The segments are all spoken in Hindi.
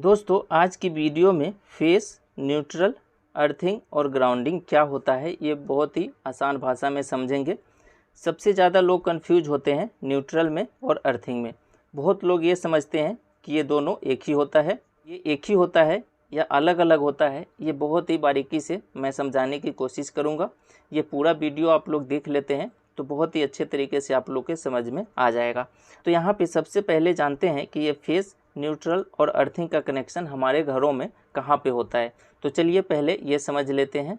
दोस्तों आज की वीडियो में फेस, न्यूट्रल, अर्थिंग और ग्राउंडिंग क्या होता है ये बहुत ही आसान भाषा में समझेंगे। सबसे ज़्यादा लोग कंफ्यूज होते हैं न्यूट्रल में और अर्थिंग में। बहुत लोग ये समझते हैं कि ये दोनों एक ही होता है। ये एक ही होता है या अलग अलग होता है, ये बहुत ही बारीकी से मैं समझाने की कोशिश करूँगा। ये पूरा वीडियो आप लोग देख लेते हैं तो बहुत ही अच्छे तरीके से आप लोग के समझ में आ जाएगा। तो यहाँ पे सबसे पहले जानते हैं कि ये फेस, न्यूट्रल और अर्थिंग का कनेक्शन हमारे घरों में कहाँ पे होता है। तो चलिए पहले ये समझ लेते हैं।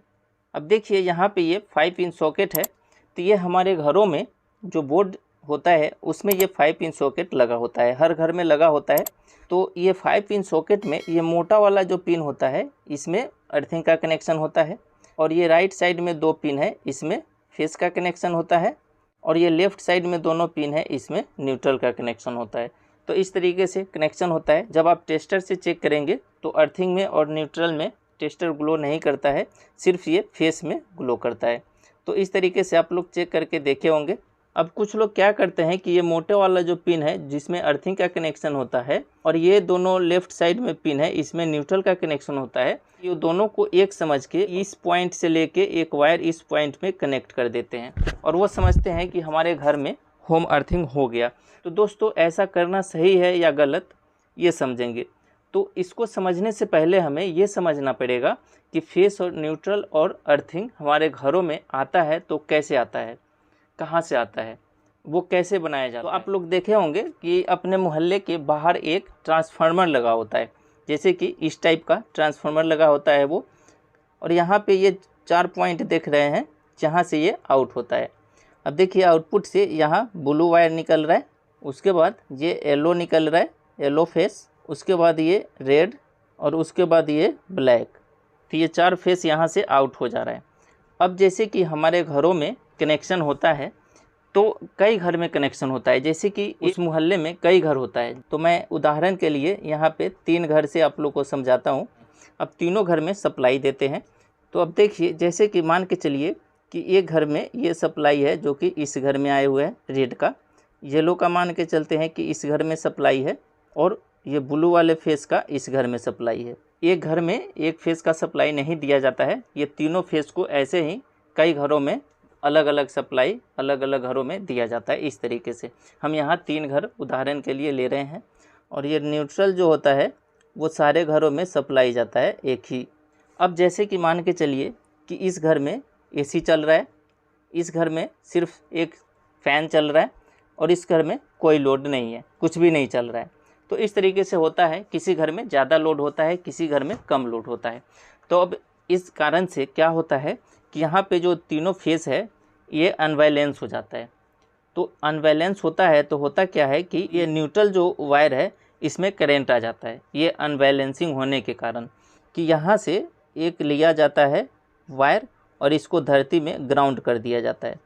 अब देखिए यहाँ पे ये 5 पिन सॉकेट है। तो ये हमारे घरों में जो बोर्ड होता है उसमें ये 5 पिन सॉकेट लगा होता है, हर घर में लगा होता है। तो ये 5 पिन सॉकेट में ये मोटा वाला जो पिन होता है इसमें अर्थिंग का कनेक्शन होता है, और ये राइट साइड में 2 पिन है इसमें फेस का कनेक्शन होता है, और ये लेफ़्ट साइड में दोनों पिन है इसमें न्यूट्रल का कनेक्शन होता है। तो इस तरीके से कनेक्शन होता है। जब आप टेस्टर से चेक करेंगे तो अर्थिंग में और न्यूट्रल में टेस्टर ग्लो नहीं करता है, सिर्फ ये फेस में ग्लो करता है। तो इस तरीके से आप लोग चेक करके देखे होंगे। अब कुछ लोग क्या करते हैं कि ये मोटे वाला जो पिन है जिसमें अर्थिंग का कनेक्शन होता है, और ये दोनों लेफ्ट साइड में पिन है इसमें न्यूट्रल का कनेक्शन होता है, ये दोनों को एक समझ के इस पॉइंट से लेके एक वायर इस पॉइंट में कनेक्ट कर देते हैं, और वो समझते हैं कि हमारे घर में होम अर्थिंग हो गया। तो दोस्तों ऐसा करना सही है या गलत ये समझेंगे। तो इसको समझने से पहले हमें ये समझना पड़ेगा कि फेस और न्यूट्रल और अर्थिंग हमारे घरों में आता है तो कैसे आता है, कहाँ से आता है, वो कैसे बनाया जाता है। तो आप लोग देखे होंगे कि अपने मोहल्ले के बाहर एक ट्रांसफार्मर लगा होता है, जैसे कि इस टाइप का ट्रांसफार्मर लगा होता है वो, और यहाँ पे ये 4 पॉइंट देख रहे हैं जहाँ से ये आउट होता है। अब देखिए आउटपुट से यहाँ ब्लू वायर निकल रहा है, उसके बाद ये येलो निकल रहा है, येलो फेस, उसके बाद ये रेड और उसके बाद ये ब्लैक। तो ये 4 फेस यहाँ से आउट हो जा रहा है। अब जैसे कि हमारे घरों में कनेक्शन होता है तो कई घर में कनेक्शन होता है, जैसे कि उस मोहल्ले में कई घर होता है। तो मैं उदाहरण के लिए यहाँ पे 3 घर से आप लोग को समझाता हूँ। अब तीनों घर में सप्लाई देते हैं। तो अब देखिए जैसे कि मान के चलिए कि एक घर में ये सप्लाई है जो कि इस घर में आए हुए हैं रेड का, येलो का मान के चलते हैं कि इस घर में सप्लाई है, और ये ब्लू वाले फेस का इस घर में सप्लाई है। एक घर में एक फेस का सप्लाई नहीं दिया जाता है, ये तीनों फेस को ऐसे ही कई घरों में अलग अलग सप्लाई अलग अलग घरों में दिया जाता है। इस तरीके से हम यहाँ 3 घर उदाहरण के लिए ले रहे हैं, और ये न्यूट्रल जो होता है वो सारे घरों में सप्लाई जाता है एक ही। अब जैसे कि मान के चलिए कि इस घर में एसी चल रहा है, इस घर में सिर्फ एक फ़ैन चल रहा है, और इस घर में कोई लोड नहीं है, कुछ भी नहीं चल रहा है। तो इस तरीके से होता है, किसी घर में ज़्यादा लोड होता है, किसी घर में कम लोड होता है। तो अब इस कारण से क्या होता है कि यहाँ पे जो तीनों फेस है ये अनबैलेंस हो जाता है। तो अनबैलेंस होता है तो होता क्या है कि ये न्यूट्रल जो वायर है इसमें करंट आ जाता है, ये अनबैलेंसिंग होने के कारण, कि यहाँ से एक लिया जाता है वायर और इसको धरती में ग्राउंड कर दिया जाता है।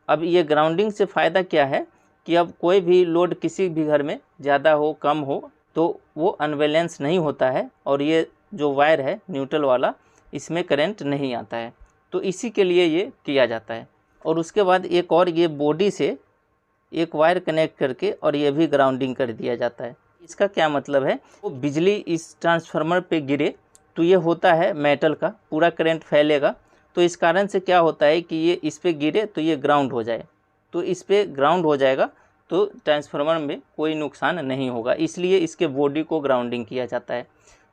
अब ये ग्राउंडिंग से फ़ायदा क्या है कि अब कोई भी लोड किसी भी घर में ज़्यादा हो कम हो तो वो अनबैलेंस नहीं होता है, और ये जो वायर है न्यूट्रल वाला इसमें करंट नहीं आता है। तो इसी के लिए ये किया जाता है। और उसके बाद एक और ये बॉडी से एक वायर कनेक्ट करके और ये भी ग्राउंडिंग कर दिया जाता है। इसका क्या मतलब है, वो बिजली इस ट्रांसफार्मर पे गिरे तो ये होता है मेटल का, पूरा करंट फैलेगा। तो इस कारण से क्या होता है कि ये इस पे गिरे तो ये ग्राउंड हो जाए, तो इस पे ग्राउंड हो जाएगा तो ट्रांसफार्मर में कोई नुकसान नहीं होगा, इसलिए इसके बॉडी को ग्राउंडिंग किया जाता है।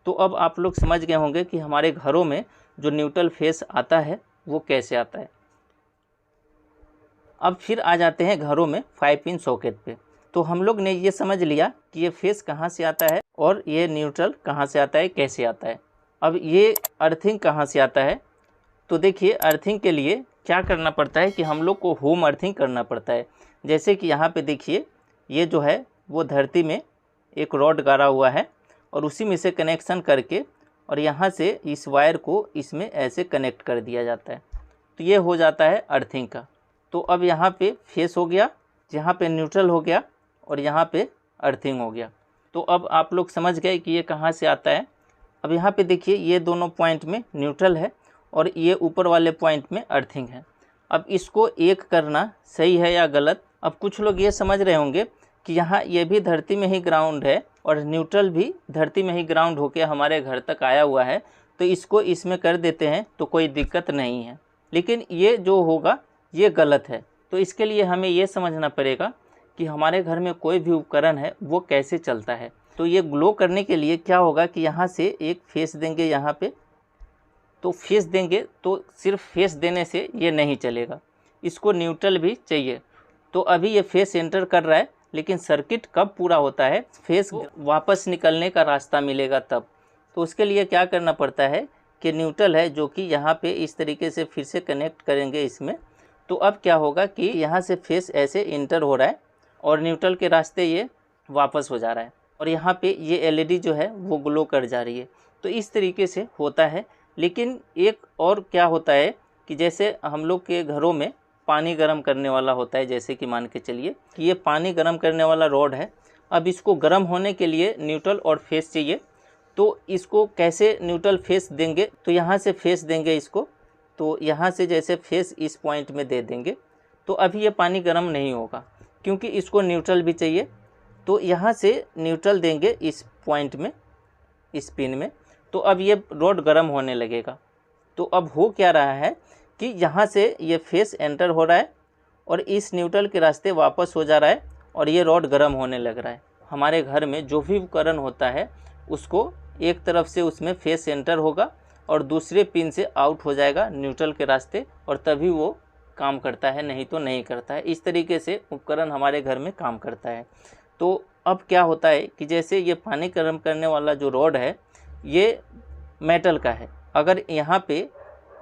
तो अब आप लोग समझ गए होंगे कि हमारे घरों में जो न्यूट्रल फेस आता है वो कैसे आता है। अब फिर आ जाते हैं घरों में 5 पिन सॉकेट पे। तो हम लोग ने ये समझ लिया कि ये फेस कहाँ से आता है और ये न्यूट्रल कहाँ से आता है, कैसे आता है। अब ये अर्थिंग कहाँ से आता है, तो देखिए अर्थिंग के लिए क्या करना पड़ता है कि हम लोग को होम अर्थिंग करना पड़ता है। जैसे कि यहाँ पे देखिए ये जो है वो धरती में एक रॉड गाड़ा हुआ है, और उसी में से कनेक्शन करके और यहाँ से इस वायर को इसमें ऐसे कनेक्ट कर दिया जाता है। तो ये हो जाता है अर्थिंग का। तो अब यहाँ पे फेस हो गया, यहाँ पे न्यूट्रल हो गया, और यहाँ पे अर्थिंग हो गया। तो अब आप लोग समझ गए कि ये कहाँ से आता है। अब यहाँ पे देखिए ये दोनों पॉइंट में न्यूट्रल है और ये ऊपर वाले पॉइंट में अर्थिंग है। अब इसको एक करना सही है या गलत। अब कुछ लोग ये समझ रहे होंगे कि यहाँ ये भी धरती में ही ग्राउंड है और न्यूट्रल भी धरती में ही ग्राउंड होकर हमारे घर तक आया हुआ है, तो इसको इसमें कर देते हैं तो कोई दिक्कत नहीं है। लेकिन ये जो होगा ये गलत है। तो इसके लिए हमें ये समझना पड़ेगा कि हमारे घर में कोई भी उपकरण है वो कैसे चलता है। तो ये ग्लो करने के लिए क्या होगा कि यहाँ से एक फेस देंगे यहाँ पे, तो फेस देंगे तो सिर्फ फेस देने से ये नहीं चलेगा, इसको न्यूट्रल भी चाहिए। तो अभी ये फेस एंटर कर रहा है, लेकिन सर्किट कब पूरा होता है, फेस वापस निकलने का रास्ता मिलेगा तब। तो उसके लिए क्या करना पड़ता है कि न्यूट्रल है जो कि यहाँ पे इस तरीके से फिर से कनेक्ट करेंगे इसमें। तो अब क्या होगा कि यहाँ से फेस ऐसे इंटर हो रहा है और न्यूट्रल के रास्ते ये वापस हो जा रहा है और यहाँ पे ये एलईडी जो है वो ग्लो कर जा रही है। तो इस तरीके से होता है। लेकिन एक और क्या होता है कि जैसे हम लोग के घरों में पानी गर्म करने वाला होता है, जैसे कि मान के चलिए कि ये पानी गर्म करने वाला रॉड है। अब इसको गर्म होने के लिए न्यूट्रल और फेस चाहिए। तो इसको कैसे न्यूट्रल फेस देंगे, तो यहाँ से फेस देंगे इसको, तो यहाँ से जैसे फेस इस पॉइंट में दे देंगे तो अभी ये पानी गर्म नहीं होगा क्योंकि इसको न्यूट्रल भी चाहिए। तो यहाँ से न्यूट्रल देंगे इस पॉइंट में, इस पिन में, तो अब ये रॉड गर्म होने लगेगा। तो अब हो क्या रहा है कि यहाँ से ये फेस एंटर हो रहा है और इस न्यूट्रल के रास्ते वापस हो जा रहा है और ये रॉड गर्म होने लग रहा है। हमारे घर में जो भी उपकरण होता है उसको एक तरफ से उसमें फेस एंटर होगा और दूसरे पिन से आउट हो जाएगा न्यूट्रल के रास्ते, और तभी वो काम करता है, नहीं तो नहीं करता है। इस तरीके से उपकरण हमारे घर में काम करता है। तो अब क्या होता है कि जैसे ये पानी गर्म करने वाला जो रॉड है ये मेटल का है, अगर यहाँ पे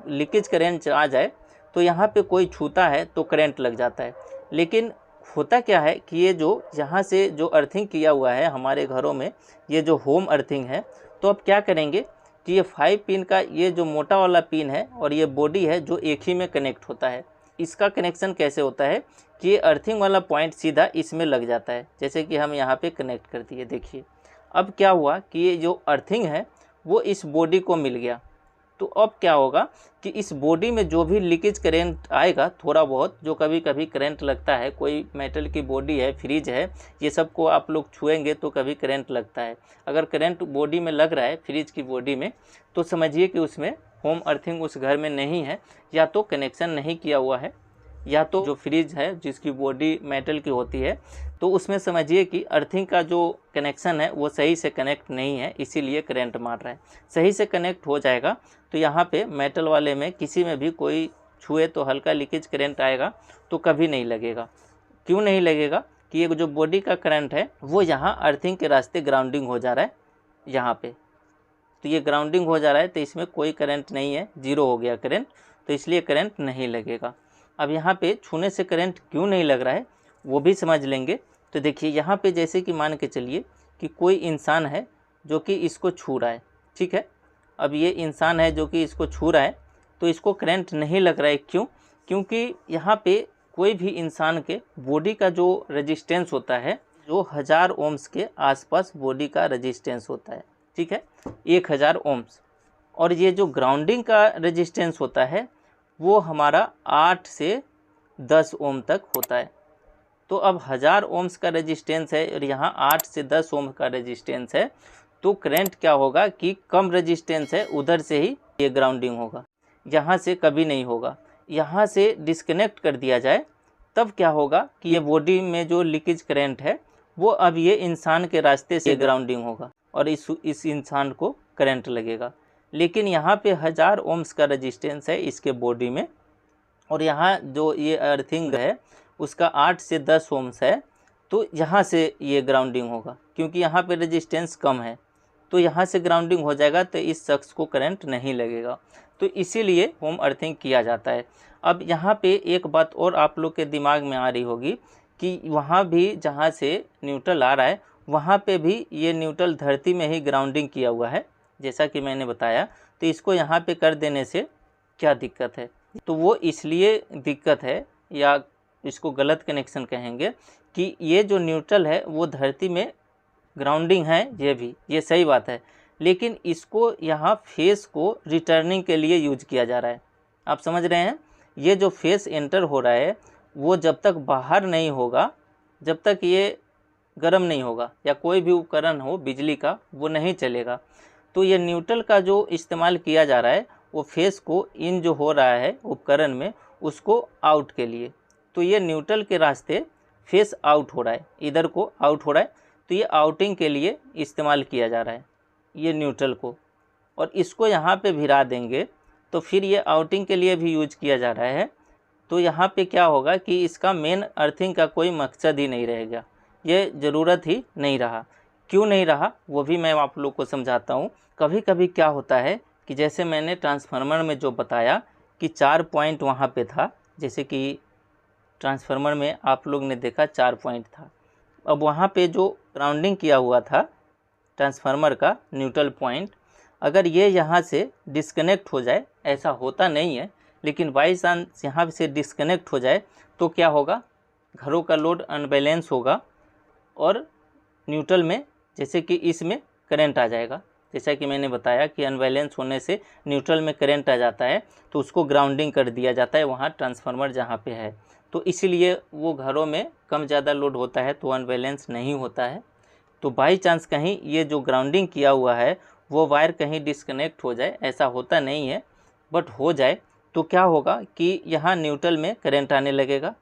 लीकेज करंट आ जाए तो यहाँ पे कोई छूता है तो करंट लग जाता है। लेकिन होता क्या है कि ये जो यहाँ से जो अर्थिंग किया हुआ है हमारे घरों में, ये जो होम अर्थिंग है, तो अब क्या करेंगे कि ये 5 पिन का ये जो मोटा वाला पिन है और ये बॉडी है जो एक ही में कनेक्ट होता है। इसका कनेक्शन कैसे होता है कि ये अर्थिंग वाला पॉइंट सीधा इसमें लग जाता है, जैसे कि हम यहाँ पे कनेक्ट कर दिए। देखिए अब क्या हुआ कि ये जो अर्थिंग है वो इस बॉडी को मिल गया। तो अब क्या होगा कि इस बॉडी में जो भी लीकेज करंट आएगा, थोड़ा बहुत जो कभी कभी करंट लगता है, कोई मेटल की बॉडी है, फ्रिज है, ये सब को आप लोग छुएंगे तो कभी करंट लगता है। अगर करंट बॉडी में लग रहा है, फ्रिज की बॉडी में, तो समझिए कि उसमें होम अर्थिंग उस घर में नहीं है, या तो कनेक्शन नहीं किया हुआ है, या तो जो फ्रिज है जिसकी बॉडी मेटल की होती है तो उसमें समझिए कि अर्थिंग का जो कनेक्शन है वो सही से कनेक्ट नहीं है, इसीलिए करंट मार रहा है। सही से कनेक्ट हो जाएगा तो यहाँ पे मेटल वाले में किसी में भी कोई छुए तो हल्का लीकेज करंट आएगा तो कभी नहीं लगेगा। क्यों नहीं लगेगा कि ये जो बॉडी का करंट है वो यहाँ अर्थिंग के रास्ते ग्राउंडिंग हो जा रहा है यहाँ पे, तो ये ग्राउंडिंग हो जा रहा है तो इसमें कोई करंट नहीं है, जीरो हो गया करंट, तो इसलिए करंट नहीं लगेगा। अब यहाँ पे छूने से करंट क्यों नहीं लग रहा है वो भी समझ लेंगे। तो देखिए यहाँ पे जैसे कि मान के चलिए कि कोई इंसान है जो कि इसको छू रहा है, ठीक है। अब ये इंसान है जो कि इसको छू रहा है तो इसको करंट नहीं लग रहा है। क्यों? क्योंकि यहाँ पे कोई भी इंसान के बॉडी का जो रेजिस्टेंस होता है, जो 1000 ओम्स के आसपास बॉडी का रेजिस्टेंस होता है, ठीक है, 1000 ओम्स। और ये जो ग्राउंडिंग का रेजिस्टेंस होता है वो हमारा 8 से 10 ओम तक होता है। तो अब 1000 ओम्स का रेजिस्टेंस है और यहाँ 8 से 10 ओम का रेजिस्टेंस है, तो करंट क्या होगा कि कम रेजिस्टेंस है उधर से ही ये ग्राउंडिंग होगा, यहाँ से कभी नहीं होगा। यहाँ से डिस्कनेक्ट कर दिया जाए तब क्या होगा कि ये बॉडी में जो लीकेज करंट है वो अब ये इंसान के रास्ते से ग्राउंडिंग होगा और इस इंसान को करंट लगेगा। लेकिन यहाँ पे 1000 ओम्स का रेजिस्टेंस है इसके बॉडी में और यहाँ जो ये अर्थिंग है उसका 8 से 10 ओम्स है, तो यहाँ से ये ग्राउंडिंग होगा। क्योंकि यहाँ पे रेजिस्टेंस कम है तो यहाँ से ग्राउंडिंग हो जाएगा तो इस शख्स को करंट नहीं लगेगा। तो इसीलिए होम अर्थिंग किया जाता है। अब यहाँ पे एक बात और आप लोग के दिमाग में आ रही होगी कि वहाँ भी जहाँ से न्यूट्रल आ रहा है वहाँ पे भी ये न्यूट्रल धरती में ही ग्राउंडिंग किया हुआ है, जैसा कि मैंने बताया। तो इसको यहाँ पे कर देने से क्या दिक्कत है? तो वो इसलिए दिक्कत है, या इसको गलत कनेक्शन कहेंगे, कि ये जो न्यूट्रल है वो धरती में ग्राउंडिंग है, ये सही बात है, लेकिन इसको यहाँ फेस को रिटर्निंग के लिए यूज किया जा रहा है। आप समझ रहे हैं? ये जो फेस एंटर हो रहा है वो जब तक बाहर नहीं होगा, जब तक ये गर्म नहीं होगा, या कोई भी उपकरण हो बिजली का वो नहीं चलेगा। तो ये न्यूट्रल का जो इस्तेमाल किया जा रहा है वो फेस को इन जो हो रहा है उपकरण में उसको आउट के लिए। तो ये न्यूट्रल के रास्ते फेस आउट हो रहा है, इधर को आउट हो रहा है, तो ये आउटिंग के लिए इस्तेमाल किया जा रहा है ये न्यूट्रल को। और इसको यहाँ पे भिरा देंगे तो फिर ये आउटिंग के लिए भी यूज किया जा रहा है। तो यहाँ पे क्या होगा कि इसका मेन अर्थिंग का कोई मकसद ही नहीं रहेगा, ये ज़रूरत ही नहीं रहा। क्यों नहीं रहा वो भी मैं आप लोग को समझाता हूँ। कभी कभी क्या होता है कि जैसे मैंने ट्रांसफार्मर में जो बताया कि 4 पॉइंट वहाँ पे था, जैसे कि ट्रांसफार्मर में आप लोग ने देखा 4 पॉइंट था। अब वहाँ पे जो ग्राउंडिंग किया हुआ था ट्रांसफार्मर का न्यूट्रल पॉइंट, अगर ये यहाँ से डिस्कनेक्ट हो जाए, ऐसा होता नहीं है लेकिन बाई चांस यहाँ से डिस्कनेक्ट हो जाए तो क्या होगा, घरों का लोड अनबैलेंस होगा और न्यूट्रल में जैसे कि इसमें करंट आ जाएगा। जैसा कि मैंने बताया कि अनबैलेंस होने से न्यूट्रल में करंट आ जाता है तो उसको ग्राउंडिंग कर दिया जाता है वहाँ ट्रांसफार्मर जहाँ पे है। तो इसीलिए वो घरों में कम ज़्यादा लोड होता है तो अनबैलेंस नहीं होता है। तो बाई चांस कहीं ये जो ग्राउंडिंग किया हुआ है वो वायर कहीं डिस्कनेक्ट हो जाए, ऐसा होता नहीं है बट हो जाए तो क्या होगा कि यहाँ न्यूट्रल में करंट आने लगेगा,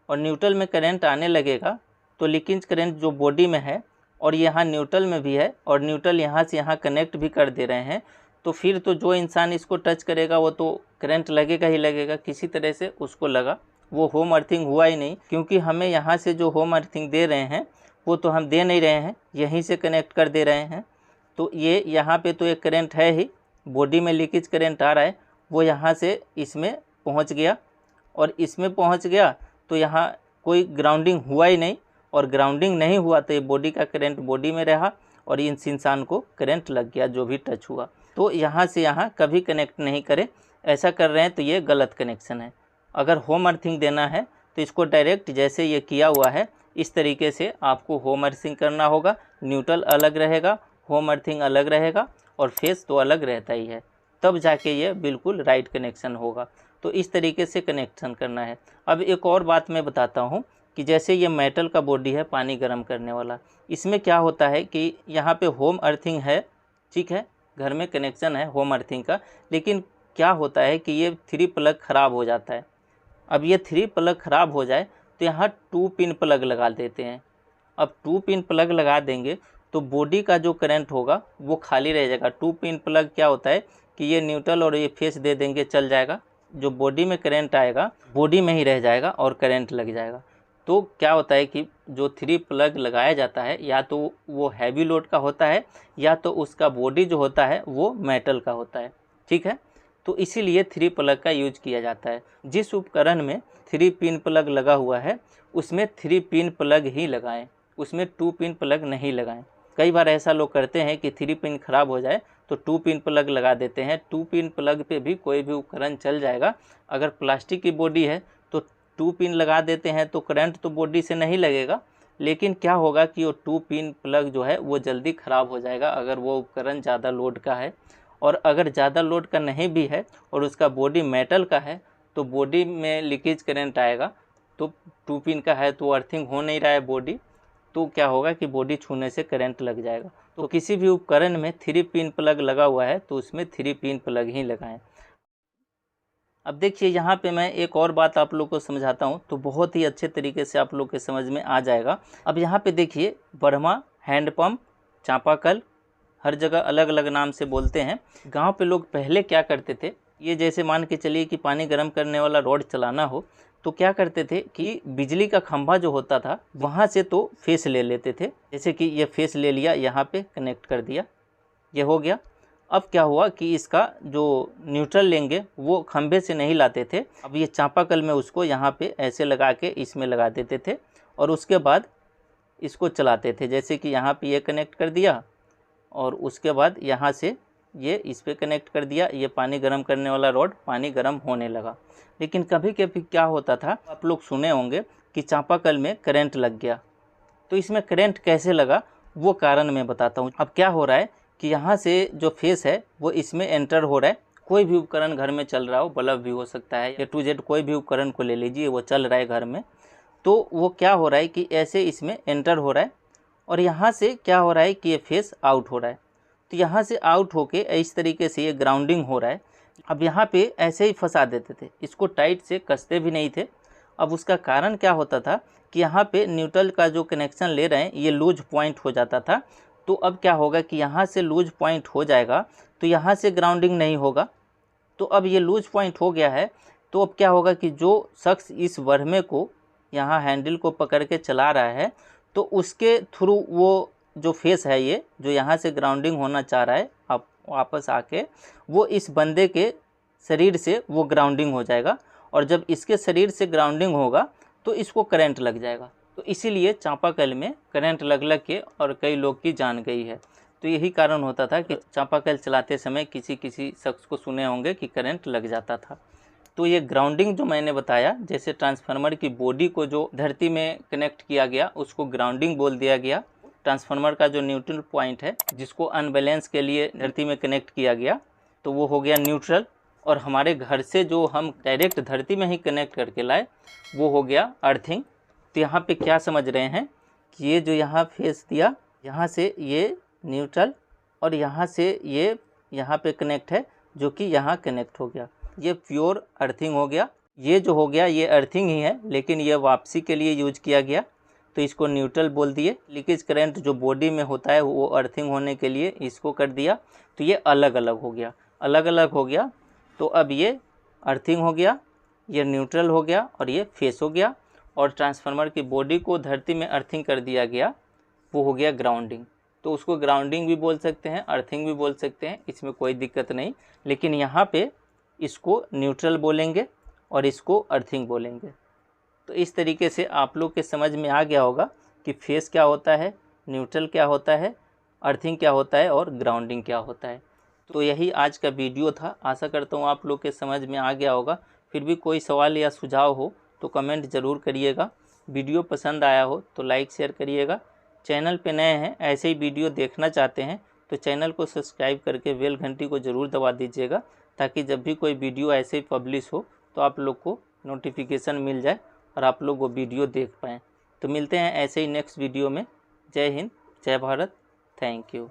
और न्यूट्रल में करंट आने लगेगा तो लीकेज करंट जो बॉडी में है और यहाँ न्यूट्रल में भी है और न्यूट्रल यहाँ से यहाँ कनेक्ट भी कर दे रहे हैं, तो फिर तो जो इंसान इसको टच करेगा वो तो करंट लगेगा ही लगेगा, किसी तरह से उसको लगा, वो होम अर्थिंग हुआ ही नहीं। क्योंकि हमें यहाँ से जो होम अर्थिंग दे रहे हैं वो तो हम दे नहीं रहे हैं, यहीं से कनेक्ट कर दे रहे हैं। तो ये यहाँ पे तो एक करंट है ही, बॉडी में लीकेज करंट आ रहा है, वो यहाँ से इसमें पहुँच गया और इसमें पहुँच गया तो यहाँ कोई ग्राउंडिंग हुआ ही नहीं, और ग्राउंडिंग नहीं हुआ तो ये बॉडी का करंट बॉडी में रहा और इस इंसान को करंट लग गया जो भी टच हुआ। तो यहाँ से यहाँ कभी कनेक्ट नहीं करें, ऐसा कर रहे हैं तो ये गलत कनेक्शन है। अगर होम अर्थिंग देना है तो इसको डायरेक्ट जैसे ये किया हुआ है इस तरीके से आपको होम अर्थिंग करना होगा। न्यूट्रल अलग रहेगा, होम अर्थिंग अलग रहेगा और फेस तो अलग रहता ही है, तब जाके ये बिल्कुल राइट कनेक्शन होगा। तो इस तरीके से कनेक्शन करना है। अब एक और बात मैं बताता हूँ कि जैसे ये मेटल का बॉडी है पानी गर्म करने वाला, इसमें क्या होता है कि यहाँ पे होम अर्थिंग है, ठीक है, घर में कनेक्शन है होम अर्थिंग का, लेकिन क्या होता है कि ये 3 प्लग ख़राब हो जाता है। अब ये 3 प्लग ख़राब हो जाए तो यहाँ 2 पिन प्लग लगा देते हैं। अब 2 पिन प्लग लगा देंगे तो बॉडी का जो करंट होगा वो खाली रह जाएगा। 2 पिन प्लग क्या होता है कि ये न्यूट्रल और ये फेस दे देंगे, चल जाएगा, जो बॉडी में करंट आएगा बॉडी में ही रह जाएगा और करंट लग जाएगा। तो क्या होता है कि जो 3 प्लग लगाया जाता है या तो वो हैवी लोड का होता है या तो उसका बॉडी जो होता है वो मेटल का होता है, ठीक है। तो इसीलिए 3 प्लग का यूज किया जाता है। जिस उपकरण में 3 पिन प्लग लगा हुआ है उसमें 3 पिन प्लग ही लगाएं, उसमें 2 पिन प्लग नहीं लगाएं। कई बार ऐसा लोग करते हैं कि 3 पिन ख़राब हो जाए तो 2 पिन प्लग लगा देते हैं। 2 पिन प्लग पे भी कोई भी उपकरण चल जाएगा। अगर प्लास्टिक की बॉडी है तो 2 पिन लगा देते हैं तो करंट तो बॉडी से नहीं लगेगा, लेकिन क्या होगा कि वो 2 पिन प्लग जो है वो जल्दी ख़राब हो जाएगा अगर वो उपकरण ज़्यादा लोड का है। और अगर ज़्यादा लोड का नहीं भी है और उसका बॉडी मेटल का है तो बॉडी में लीकेज करंट आएगा। तो 2 पिन का है तो अर्थिंग हो नहीं रहा है बॉडी, तो क्या होगा कि बॉडी छूने से करंट लग जाएगा। तो किसी भी उपकरण में 3 पिन प्लग लगा हुआ है तो उसमें 3 पिन प्लग ही लगाएं। अब देखिए यहाँ पे मैं एक और बात आप लोग को समझाता हूँ तो बहुत ही अच्छे तरीके से आप लोग के समझ में आ जाएगा। अब यहाँ पे देखिए बर्मा, हैंडपम्प, चापाकल, हर जगह अलग अलग नाम से बोलते हैं। गांव पे लोग पहले क्या करते थे, ये जैसे मान के चलिए कि पानी गर्म करने वाला रॉड चलाना हो तो क्या करते थे कि बिजली का खंभा जो होता था वहाँ से तो फेस ले लेते थे। जैसे कि ये फेस ले लिया, यहाँ पे कनेक्ट कर दिया, ये हो गया। अब क्या हुआ कि इसका जो न्यूट्रल लेंगे वो खंभे से नहीं लाते थे, अब ये चापाकल में उसको यहाँ पे ऐसे लगा के इसमें लगा देते थे और उसके बाद इसको चलाते थे। जैसे कि यहाँ पे ये कनेक्ट कर दिया और उसके बाद यहाँ से ये इस पे कनेक्ट कर दिया, ये पानी गर्म करने वाला रॉड पानी गर्म होने लगा। लेकिन कभी कभी क्या होता था, आप लोग सुने होंगे कि चापाकल में करंट लग गया। तो इसमें करंट कैसे लगा वो कारण मैं बताता हूँ। अब क्या हो रहा है कि यहाँ से जो फेस है वो इसमें एंटर हो रहा है। कोई भी उपकरण घर में चल रहा हो, बल्ब भी हो सकता है, A to Z कोई भी उपकरण को ले लीजिए, वो चल रहा है घर में, तो वो क्या हो रहा है कि ऐसे इसमें एंटर हो रहा है और यहाँ से क्या हो रहा है कि ये फेस आउट हो रहा है। तो यहाँ से आउट होके इस तरीके से ये ग्राउंडिंग हो रहा है। अब यहाँ पे ऐसे ही फंसा देते थे, इसको टाइट से कसते भी नहीं थे। अब उसका कारण क्या होता था कि यहाँ पे न्यूट्रल का जो कनेक्शन ले रहे हैं ये लूज पॉइंट हो जाता था। तो अब क्या होगा कि यहाँ से लूज पॉइंट हो जाएगा तो यहाँ से ग्राउंडिंग नहीं होगा। तो अब ये लूज पॉइंट हो गया है, तो अब क्या होगा कि जो शख्स इस वर्मे को यहाँ हैंडल को पकड़ के चला रहा है तो उसके थ्रू वो जो फेस है ये जो यहाँ से ग्राउंडिंग होना चाह रहा है, अब वापस आके वो इस बंदे के शरीर से वो ग्राउंडिंग हो जाएगा। और जब इसके शरीर से ग्राउंडिंग होगा तो इसको करंट लग जाएगा। तो इसीलिए चापाकल में करंट लग के और कई लोग की जान गई है। तो यही कारण होता था कि चापाकल चलाते समय किसी शख्स को सुने होंगे कि करंट लग जाता था। तो ये ग्राउंडिंग जो मैंने बताया, जैसे ट्रांसफार्मर की बॉडी को जो धरती में कनेक्ट किया गया उसको ग्राउंडिंग बोल दिया गया। ट्रांसफार्मर का जो न्यूट्रल पॉइंट है जिसको अनबैलेंस के लिए धरती में कनेक्ट किया गया तो वो हो गया न्यूट्रल। और हमारे घर से जो हम डायरेक्ट धरती में ही कनेक्ट करके लाए वो हो गया अर्थिंग। तो यहाँ पे क्या समझ रहे हैं कि ये जो यहाँ फेस दिया, यहाँ से ये न्यूट्रल और यहाँ से ये यहाँ पे कनेक्ट है जो कि यहाँ कनेक्ट हो गया, ये प्योर अर्थिंग हो गया। ये जो हो गया ये अर्थिंग ही है, लेकिन ये वापसी के लिए यूज किया गया तो इसको न्यूट्रल बोल दिए। लीकेज करंट जो बॉडी में होता है वो अर्थिंग होने के लिए इसको कर दिया। तो ये अलग अलग हो गया, अलग अलग हो गया। तो अब ये अर्थिंग हो गया, ये न्यूट्रल हो गया और ये फेस हो गया। और ट्रांसफार्मर की बॉडी को धरती में अर्थिंग कर दिया गया, वो हो गया ग्राउंडिंग। तो उसको ग्राउंडिंग भी बोल सकते हैं, अर्थिंग भी बोल सकते हैं, इसमें कोई दिक्कत नहीं। लेकिन यहाँ पे इसको न्यूट्रल बोलेंगे और इसको अर्थिंग बोलेंगे। तो इस तरीके से आप लोग के समझ में आ गया होगा कि फेस क्या होता है, न्यूट्रल क्या होता है, अर्थिंग क्या होता है और ग्राउंडिंग क्या होता है। तो यही आज का वीडियो था। आशा करता हूँ आप लोग के समझ में आ गया होगा। फिर भी कोई सवाल या सुझाव हो तो कमेंट ज़रूर करिएगा। वीडियो पसंद आया हो तो लाइक शेयर करिएगा। चैनल पे नए हैं, ऐसे ही वीडियो देखना चाहते हैं तो चैनल को सब्सक्राइब करके बेल घंटी को ज़रूर दबा दीजिएगा, ताकि जब भी कोई वीडियो ऐसे ही पब्लिश हो तो आप लोग को नोटिफिकेशन मिल जाए और आप लोग वो वीडियो देख पाएँ। तो मिलते हैं ऐसे ही नेक्स्ट वीडियो में। जय हिंद, जय भारत, थैंक यू।